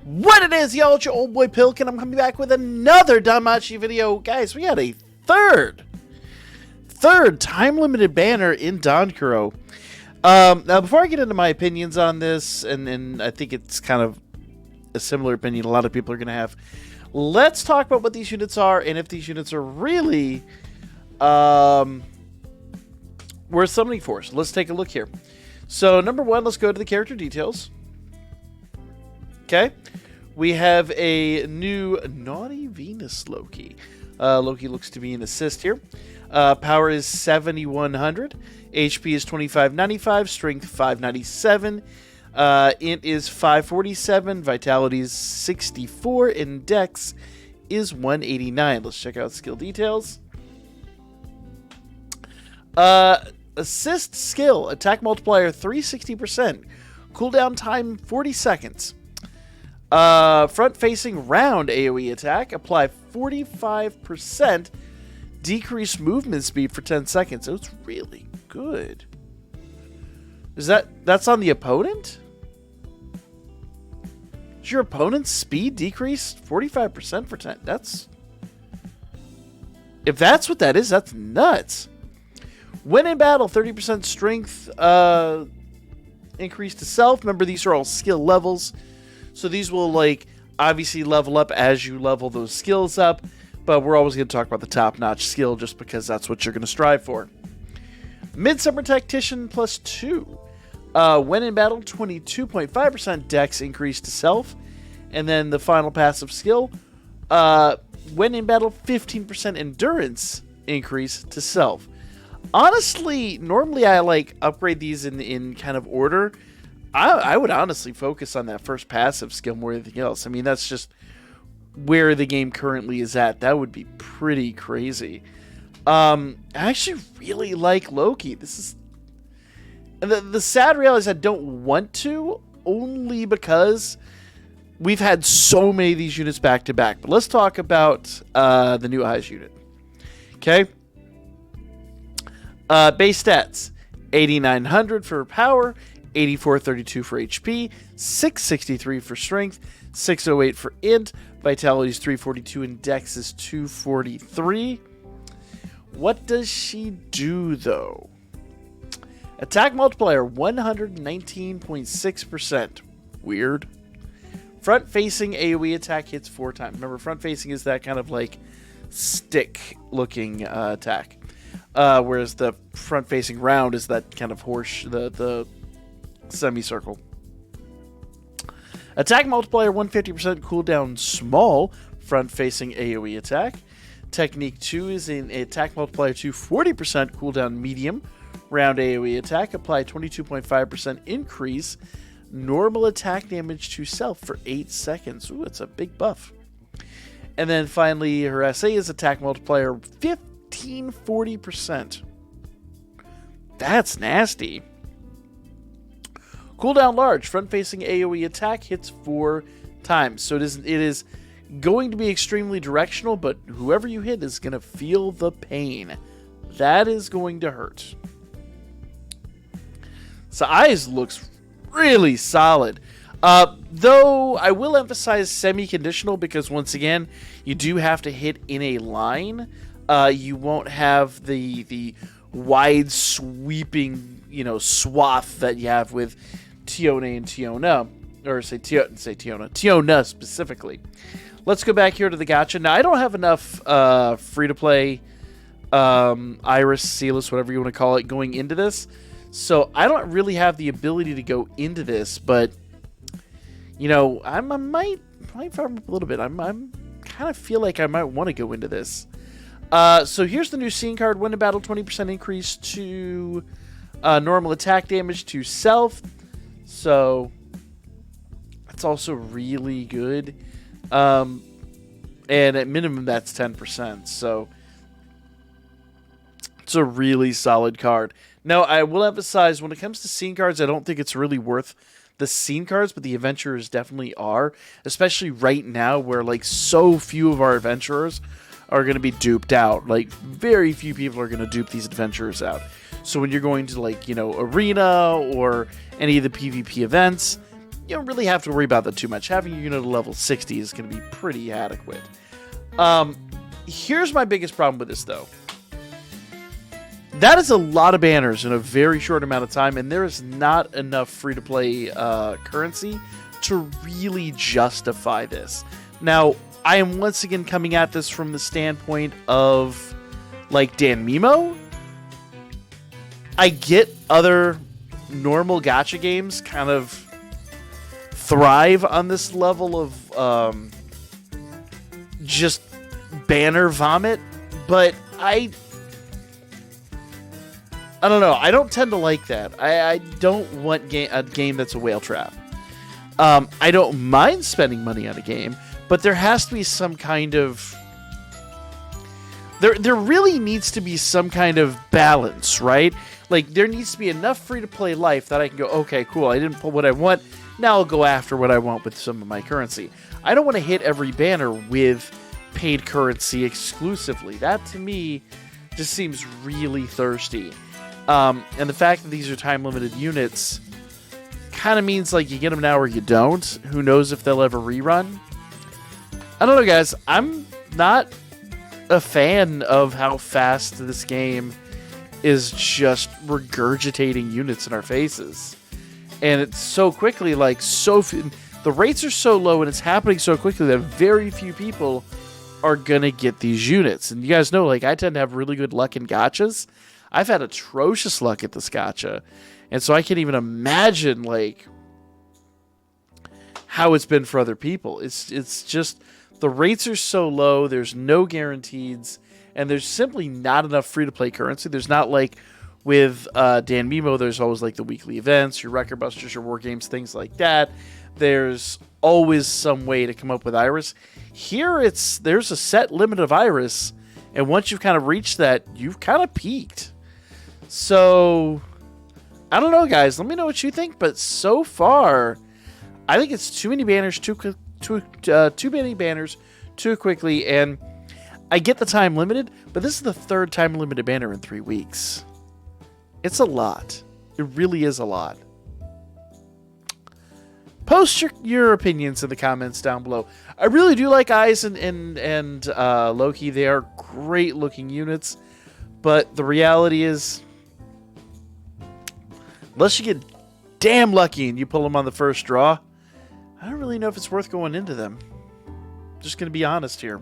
What it is, y'all, it's your old boy Pilk, and I'm coming back with another Danmachi video. Guys, we got a third time-limited banner in DanChro. Now, before I get into my opinions on this, and I think it's kind of a similar opinion a lot of people are going to have, let's talk about what these units are, and if these units are really worth summoning for. So let's take a look here. So, number one, let's go to the character details. Okay, we have a new Naughty Venus Loki. Loki looks to be an assist here. Power is 7,100. HP is 2,595. Strength 597. Int is 547. Vitality is 64. And Dex is 189. Let's check out skill details. Assist skill. Attack multiplier 360%. Cooldown time 40 seconds. Front-facing round AoE attack. Apply 45%. Decrease movement speed for 10 seconds. So it's really good. That's on the opponent? Is your opponent's speed decreased 45% for 10? If that's what that is, that's nuts. When in battle, 30% strength increase to self. Remember, these are all skill levels. So these will, obviously level up as you level those skills up. But we're always going to talk about the top-notch skill just because that's what you're going to strive for. Midsummer Tactician +2. When in battle, 22.5% dex increase to self. And then the final passive skill. When in battle, 15% endurance increase to self. Honestly, normally I upgrade these in kind of order. I would honestly focus on that first passive skill more than anything else. I mean, that's just where the game currently is at. That would be pretty crazy. I actually really like Loki. This is the sad reality is I don't want to, only because we've had so many of these units back to back. But let's talk about the new Hive unit. Okay. Base stats: 8,900 for power, 8,432 for HP, 663 for strength, 608 for int, vitality is 342, and dex is 243. What does she do, though? Attack multiplier 119.6%. Weird. Front-facing AoE attack hits 4 times. Remember, front-facing is that kind of stick-looking attack. Whereas the front-facing round is that kind of the semicircle. Attack multiplier 150%, cooldown small, front-facing AoE attack. Technique 2 is an attack multiplier 240%, cooldown medium, round AoE attack. Apply 22.5% increase, normal attack damage to self for 8 seconds. Ooh, that's a big buff. And then finally, her SA is attack multiplier 1540%. That's nasty. Cooldown large, front-facing AoE attack hits 4 times. So it is going to be extremely directional, but whoever you hit is going to feel the pain. That is going to hurt. So Eyes looks really solid. Though I will emphasize semi-conditional because once again, you do have to hit in a line. You won't have the wide sweeping, swath that you have with Tiona and Tiona, or Tiona specifically. Let's go back here to the gacha. Now, I don't have enough free-to-play Iris, Celis, whatever you want to call it, going into this. So I don't really have the ability to go into this, but, I might farm up a little bit. I'm kind of feel like I might want to go into this. So here's the new scene card. When in battle, 20% increase to normal attack damage to self. So that's also really good. And at minimum, that's 10%. So it's a really solid card. Now, I will emphasize, when it comes to scene cards, I don't think it's really worth the scene cards, but the adventurers definitely are. Especially right now where, so few of our adventurers are going to be duped out. Very few people are going to dupe these adventurers out. So when you're going to, Arena or any of the PvP events, you don't really have to worry about that too much. Having a unit at level 60 is going to be pretty adequate. Here's my biggest problem with this, though. That is a lot of banners in a very short amount of time, and there is not enough free-to-play currency to really justify this. Now, I am once again coming at this from the standpoint of, like, DanMemo. I get other normal gacha games kind of thrive on this level of just banner vomit, but I don't know. I don't tend to like that. I don't want a game that's a whale trap. I don't mind spending money on a game, but there has to be some kind of... There really needs to be some kind of balance, right? Like, there needs to be enough free-to-play life that I can go, okay, cool, I didn't pull what I want, now I'll go after what I want with some of my currency. I don't want to hit every banner with paid currency exclusively. That, to me, just seems really thirsty. And the fact that these are time-limited units kind of means, like, you get them now or you don't. Who knows if they'll ever rerun? I don't know, guys. I'm not a fan of how fast this game is just regurgitating units in our faces. And it's so quickly, like, the rates are so low and it's happening so quickly that very few people are gonna get these units. And you guys know, like, I tend to have really good luck in gachas. I've had atrocious luck at this gacha. And so I can't even imagine, like, how it's been for other people. It's just, the rates are so low, there's no guarantees, and there's simply not enough free-to-play currency. There's not, like, with DanMemo, there's always, like, the weekly events, your record busters, your war games, things like that. There's always some way to come up with Iris. Here, there's a set limit of Iris, and once you've kind of reached that, you've kind of peaked. So, I don't know, guys. Let me know what you think, but so far, I think it's too many banners, too many banners, too quickly, and I get the time limited, but this is the third time limited banner in 3 weeks. It's a lot. It really is a lot. Post your opinions in the comments down below. I really do like Eyes and Loki. They are great looking units, but the reality is, unless you get damn lucky and you pull them on the first draw, I don't really know if it's worth going into them. Just going to be honest here.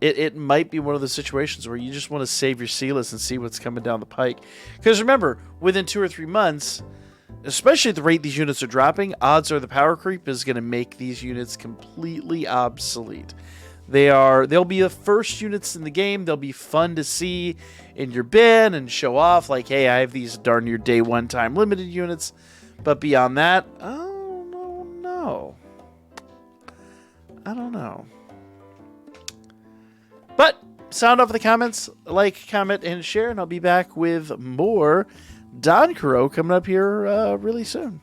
It might be one of those situations where you just want to save your C-list and see what's coming down the pike. Because remember, within 2 or 3 months, especially at the rate these units are dropping, odds are the power creep is going to make these units completely obsolete. They'll be the first units in the game. They'll be fun to see in your bin and show off, like, hey, I have these darn near day one time limited units. But beyond that, oh, no. I don't know. But sound off in the comments, like, comment, and share, and I'll be back with more DanChro coming up here really soon.